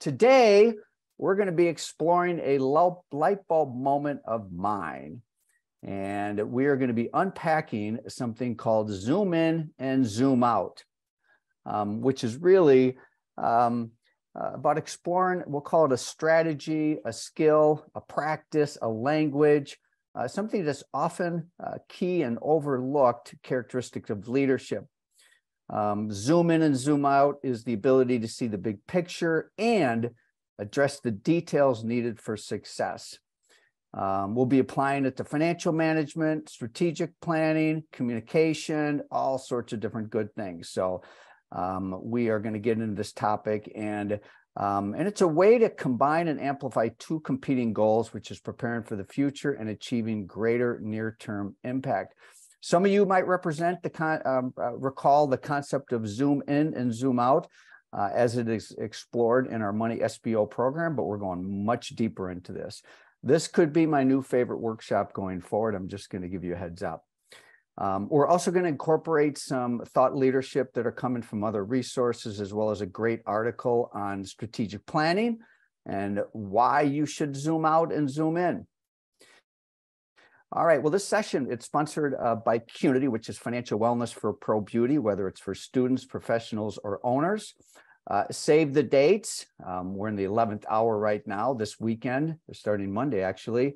Today, we're going to be exploring a light bulb moment of mine. And we are going to be unpacking something called zoom in and zoom out, which is really about exploring, we'll call it a strategy, a skill, a practice, a language, something that's often key and overlooked characteristic of leadership. Zoom in and zoom out is the ability to see the big picture and address the details needed for success. We'll be applying it to financial management, strategic planning, communication, all sorts of different good things. So we are going to get into this topic, and it's a way to combine and amplify two competing goals, which is preparing for the future and achieving greater near-term impact. Some of you might recall the concept of zoom in and zoom out as it is explored in our Money SBO program, but we're going much deeper into this. This could be my new favorite workshop going forward. I'm just going to give you a heads up. We're also going to incorporate some thought leadership that are coming from other resources, as well as a great article on strategic planning and why you should zoom out and zoom in. All right, well, this session, it's sponsored by Qnity, which is financial wellness for pro beauty, whether it's for students, professionals, or owners. Save the dates. We're in the 11th hour right now this weekend. They're starting Monday, actually.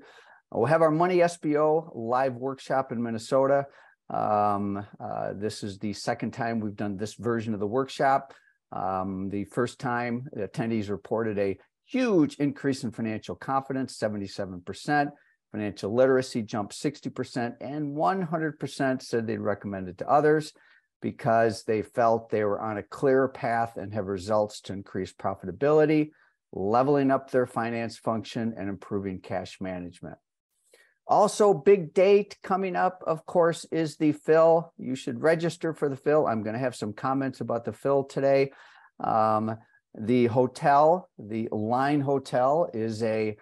We'll have our Money SBO live workshop in Minnesota. This is the second time we've done this version of the workshop. The first time, the attendees reported a huge increase in financial confidence, 77%. Financial literacy jumped 60%, and 100% said they'd recommend it to others because they felt they were on a clearer path and have results to increase profitability, leveling up their finance function, and improving cash management. Also, big date coming up, of course, is the Phil. You should register for the Phil. I'm going to have some comments about the Phil today. The hotel, the Line Hotel, is a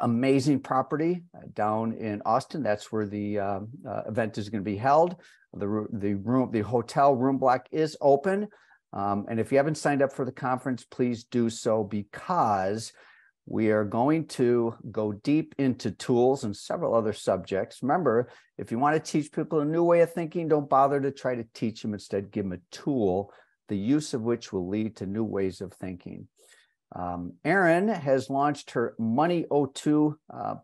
amazing property down in Austin. That's where the event is going to be held. The hotel room block is open. And if you haven't signed up for the conference, please do so, because we are going to go deep into tools and several other subjects. Remember, if you want to teach people a new way of thinking, don't bother to try to teach them. Instead, give them a tool, the use of which will lead to new ways of thinking. Erin has launched her Money O2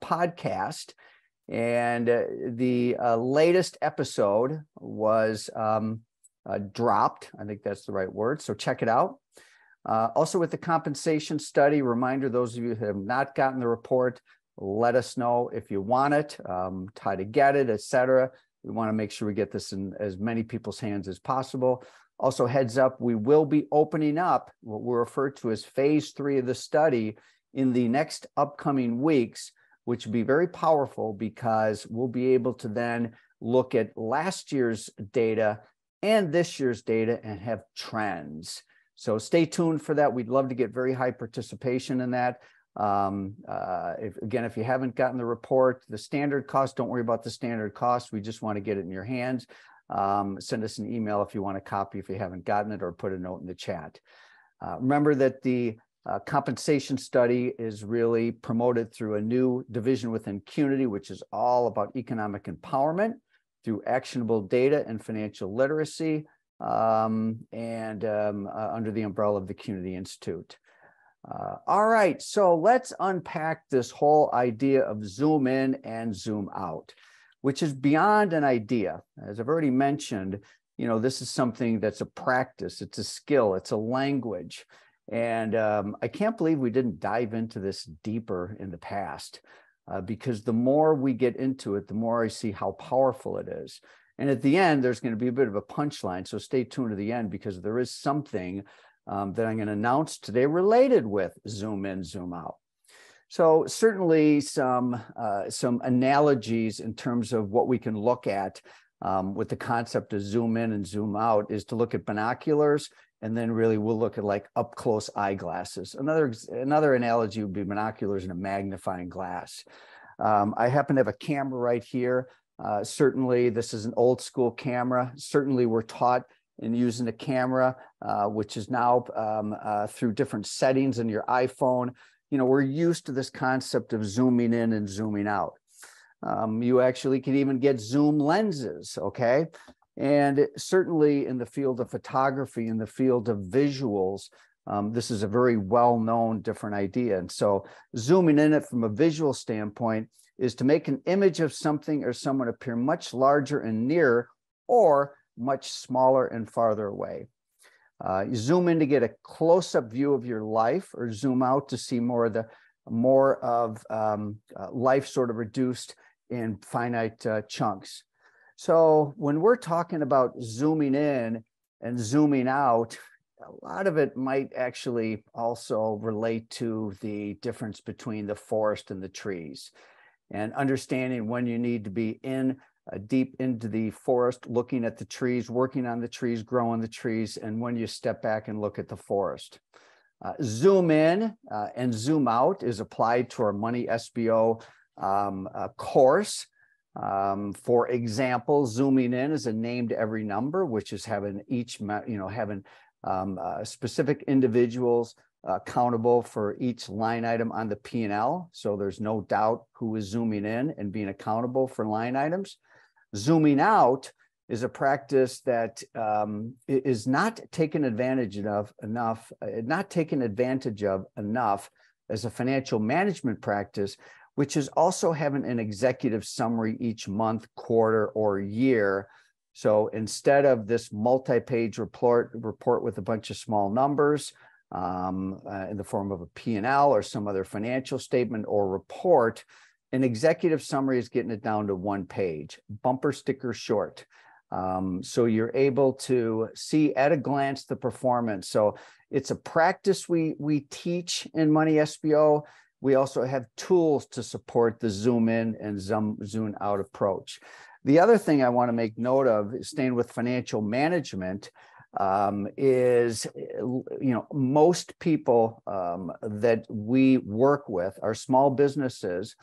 podcast, and the latest episode was dropped. I think that's the right word. So check it out. Also, with the compensation study, reminder, those of you who have not gotten the report, let us know if you want it, how to get it, etc. We want to make sure we get this in as many people's hands as possible. Also, heads up, we will be opening up what we refer to as phase 3 of the study in the next upcoming weeks, which will be very powerful because we'll be able to then look at last year's data and this year's data and have trends. So stay tuned for that. We'd love to get very high participation in that. If you haven't gotten the report, the standard cost, don't worry about the standard cost. We just want to get it in your hands. Send us an email if you want a copy if you haven't gotten it, or put a note in the chat. Remember that the compensation study is really promoted through a new division within Qnity, which is all about economic empowerment through actionable data and financial literacy, under the umbrella of the Qnity Institute. All right, so let's unpack this whole idea of zoom in and zoom out, which is beyond an idea. As I've already mentioned, this is something that's a practice, it's a skill, it's a language. And I can't believe we didn't dive into this deeper in the past, because the more we get into it, the more I see how powerful it is. And at the end, there's going to be a bit of a punchline. So stay tuned to the end, because there is something that I'm going to announce today related with zoom in, zoom out. So certainly some analogies in terms of what we can look at with the concept of zoom in and zoom out is to look at binoculars, and then really we'll look at like up close eyeglasses. Another analogy would be binoculars and a magnifying glass. I happen to have a camera right here. Certainly this is an old school camera. Certainly we're taught and using a camera, which is now through different settings in your iPhone. You know, we're used to this concept of zooming in and zooming out. You actually can even get zoom lenses, okay? And certainly in the field of photography, in the field of visuals, this is a very well-known different idea. And so zooming in it from a visual standpoint is to make an image of something or someone appear much larger and nearer, or much smaller and farther away. You zoom in to get a close-up view of your life, or zoom out to see more of life sort of reduced in finite chunks. So when we're talking about zooming in and zooming out, a lot of it might actually also relate to the difference between the forest and the trees, and understanding when you need to be in deep into the forest, looking at the trees, working on the trees, growing the trees, and when you step back and look at the forest. Zoom in and zoom out is applied to our Money SBO course. For example, zooming in is a named every number, which is having specific individuals accountable for each line item on the P&L. So there's no doubt who is zooming in and being accountable for line items. Zooming out is a practice that is not taken advantage of enough as a financial management practice, which is also having an executive summary each month, quarter, or year. So instead of this multi-page report with a bunch of small numbers in the form of a P&L or some other financial statement or report, an executive summary is getting it down to one page, bumper sticker short. So you're able to see at a glance the performance. So it's a practice we teach in Money SBO. We also have tools to support the zoom in and zoom out approach. The other thing I want to make note of, staying with financial management, is, most people that we work with are small businesses,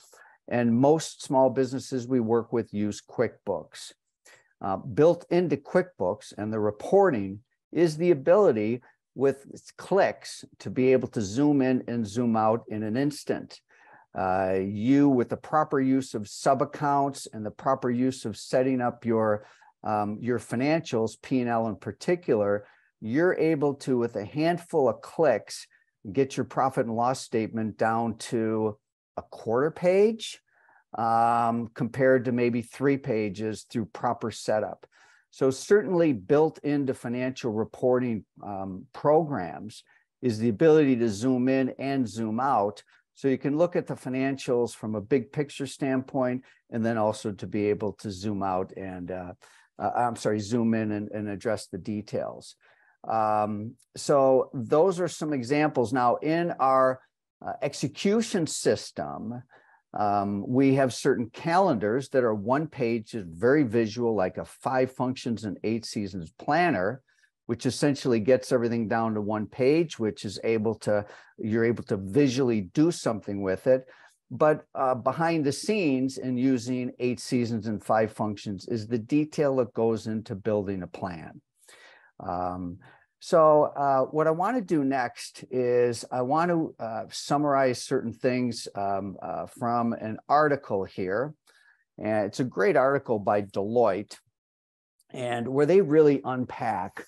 and most small businesses we work with use QuickBooks. Built into QuickBooks and the reporting is the ability with clicks to be able to zoom in and zoom out in an instant. With the proper use of sub-accounts and the proper use of setting up your financials, P&L in particular, you're able to, with a handful of clicks, get your profit and loss statement down to a quarter page compared to maybe 3 pages through proper setup. So certainly built into financial reporting programs is the ability to zoom in and zoom out, so you can look at the financials from a big picture standpoint, and then also to be able to zoom out and zoom in and address the details. So those are some examples. Now in our execution system, we have certain calendars that are one page, is very visual, like a 5 functions and 8 seasons planner, which essentially gets everything down to one page, which is you're able to visually do something with it. But behind the scenes, in using 8 seasons and 5 functions, is the detail that goes into building a plan. So what I want to do next is I want to summarize certain things from an article here. And it's a great article by Deloitte, and where they really unpack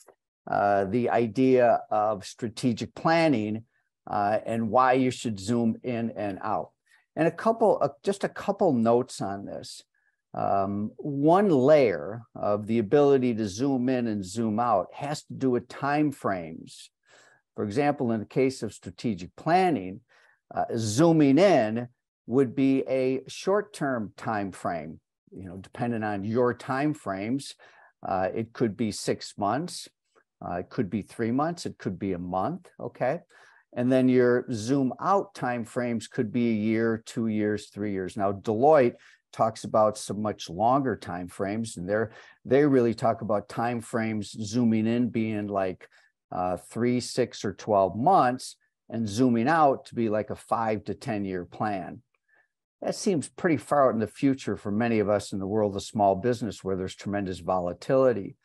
the idea of strategic planning and why you should zoom in and out. And just a couple notes on this. One layer of the ability to zoom in and zoom out has to do with time frames. For example, in the case of strategic planning, zooming in would be a short-term time frame. Depending on your time frames, it could be 6 months, it could be 3 months, it could be a month. Okay. And then your zoom out time frames could be a year, 2 years, 3 years. Now, Deloitte talks about some much longer time frames, and they really talk about time frames zooming in being like 3, 6, or 12 months, and zooming out to be like a 5 to 10 year plan. That seems pretty far out in the future for many of us in the world of small business, where there's tremendous volatility.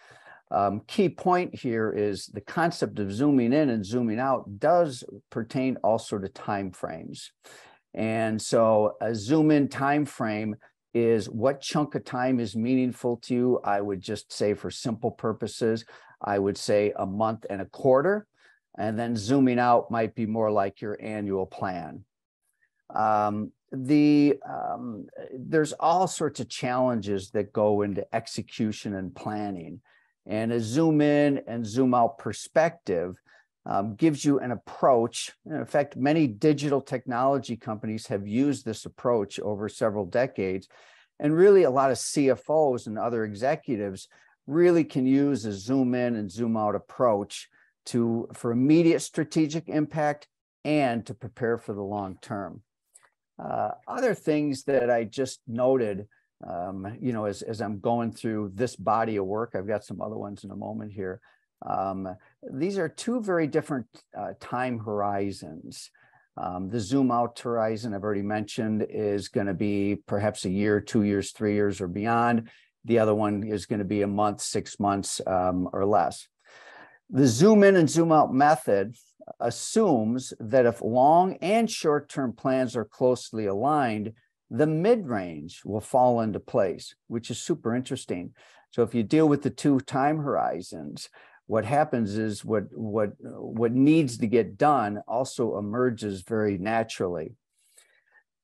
Key point here is the concept of zooming in and zooming out does pertain also to time frames. And so a zoom in time frame is what chunk of time is meaningful to you. I would just say, for simple purposes, I would say a month and a quarter. And then zooming out might be more like your annual plan. There's all sorts of challenges that go into execution and planning. And a zoom in and zoom out perspective gives you an approach. In fact, many digital technology companies have used this approach over several decades. And really, a lot of CFOs and other executives really can use a zoom in and zoom out approach for immediate strategic impact and to prepare for the long term. Other things that I just noted, as I'm going through this body of work, I've got some other ones in a moment here. These are two very different time horizons. The zoom out horizon, I've already mentioned, is going to be perhaps a year, 2 years, 3 years, or beyond. The other one is going to be a month, 6 months, or less. The zoom in and zoom out method assumes that if long and short-term plans are closely aligned, the mid-range will fall into place, which is super interesting. So if you deal with the two time horizons, what happens is what needs to get done also emerges very naturally.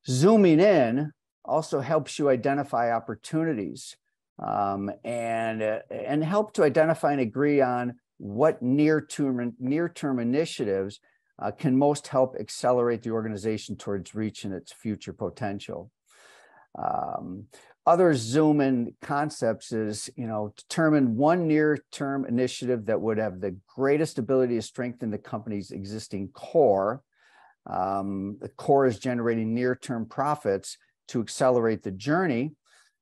Zooming in also helps you identify opportunities and help to identify and agree on what near-term initiatives can most help accelerate the organization towards reaching its future potential. Other zoom in concepts is, determine one near-term initiative that would have the greatest ability to strengthen the company's existing core. The core is generating near-term profits to accelerate the journey,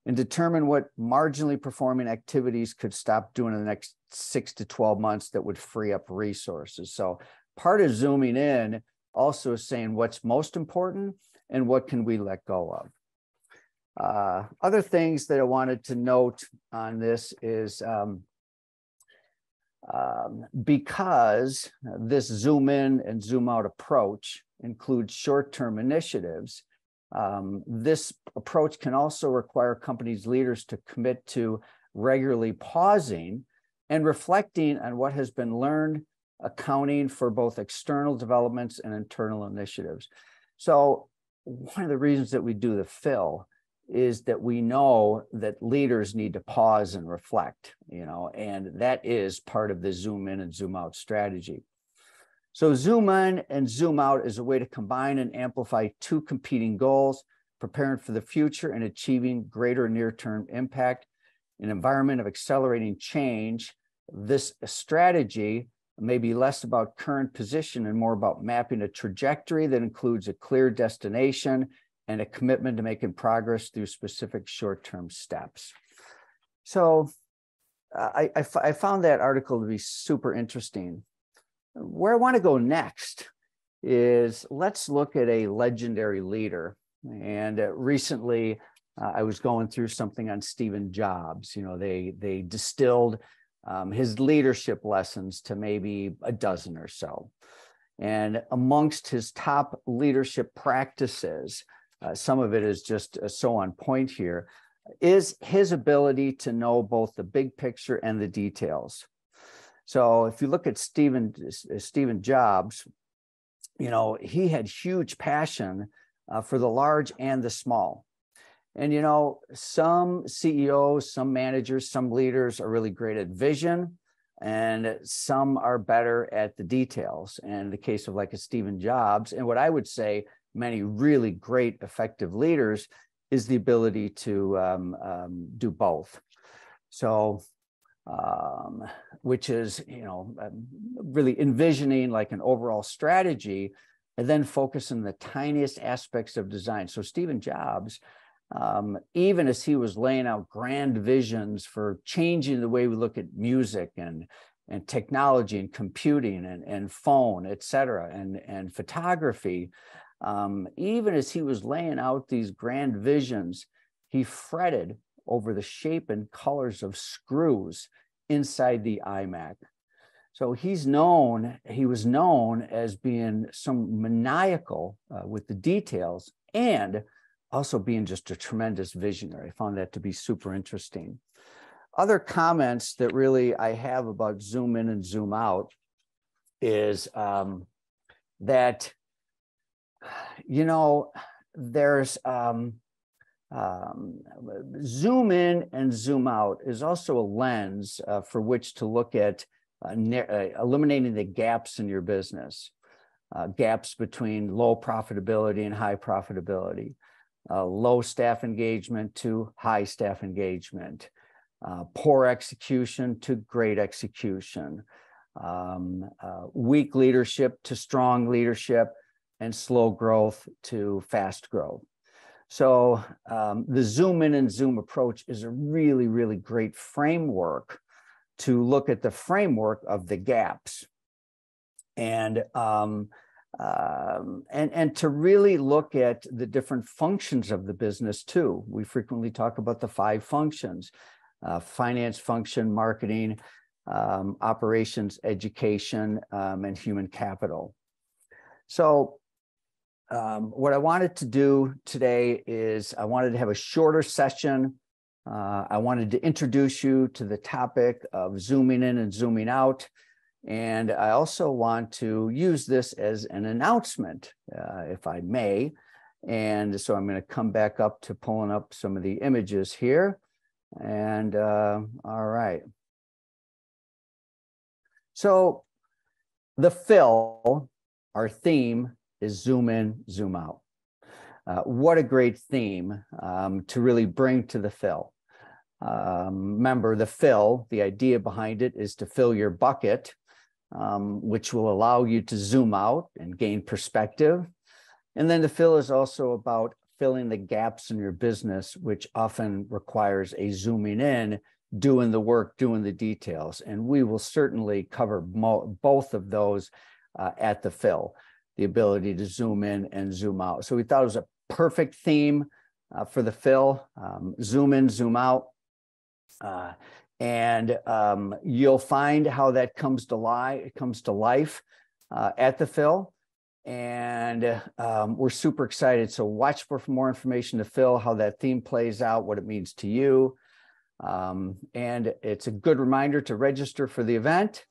and determine what marginally performing activities could stop doing in the next 6 to 12 months that would free up resources. So part of zooming in also is saying what's most important and what can we let go of. Other things that I wanted to note on this is because this zoom in and zoom out approach includes short-term initiatives, this approach can also require companies' leaders to commit to regularly pausing and reflecting on what has been learned, accounting for both external developments and internal initiatives. So one of the reasons that we do the fill is that we know that leaders need to pause and reflect, and that is part of the zoom in and zoom out strategy. So zoom in and zoom out is a way to combine and amplify two competing goals, preparing for the future and achieving greater near-term impact. In an environment of accelerating change, this strategy may be less about current position and more about mapping a trajectory that includes a clear destination and a commitment to making progress through specific short-term steps. So I found that article to be super interesting. Where I want to go next is let's look at a legendary leader. And recently, I was going through something on Stephen Jobs. They distilled his leadership lessons to maybe a dozen or so. And amongst his top leadership practices, some of it is just so on point here, is his ability to know both the big picture and the details. So if you look at Stephen Jobs, he had huge passion for the large and the small. And, some CEOs, some managers, some leaders are really great at vision, and some are better at the details. And in the case of like a Stephen Jobs, and what I would say many really great, effective leaders, is the ability to do both. So, which is, really envisioning like an overall strategy and then focus on the tiniest aspects of design. So Stephen Jobs, even as he was laying out grand visions for changing the way we look at music and technology and computing and phone, et cetera, and photography, even as he was laying out these grand visions, he fretted over the shape and colors of screws inside the iMac. So he was known as being some maniacal with the details and also being just a tremendous visionary. I found that to be super interesting. Other comments that really I have about zoom in and zoom out is that, you know, there's zoom in and zoom out is also a lens for which to look at eliminating the gaps in your business, gaps between low profitability and high profitability, low staff engagement to high staff engagement, poor execution to great execution, weak leadership to strong leadership, and slow growth to fast growth. So the zoom in and zoom approach is a really, really great framework to look at the framework of the gaps and to really look at the different functions of the business too. We frequently talk about the 5 functions: finance function, marketing, operations, education, and human capital. So what I wanted to do today is I wanted to have a shorter session. I wanted to introduce you to the topic of zooming in and zooming out. And I also want to use this as an announcement, if I may. And so I'm going to come back up to pulling up some of the images here. And all right. So the fill, our theme, is zoom in, zoom out. What a great theme to really bring to the fill. Remember, the fill, the idea behind it is to fill your bucket, which will allow you to zoom out and gain perspective. And then the fill is also about filling the gaps in your business, which often requires a zooming in, doing the work, doing the details. And we will certainly cover both of those at the fill, the ability to zoom in and zoom out. So we thought it was a perfect theme for the fill, zoom in, zoom out. And you'll find how that comes to life at the fill. And we're super excited. So watch for more information to fill, how that theme plays out, what it means to you. And it's a good reminder to register for the event.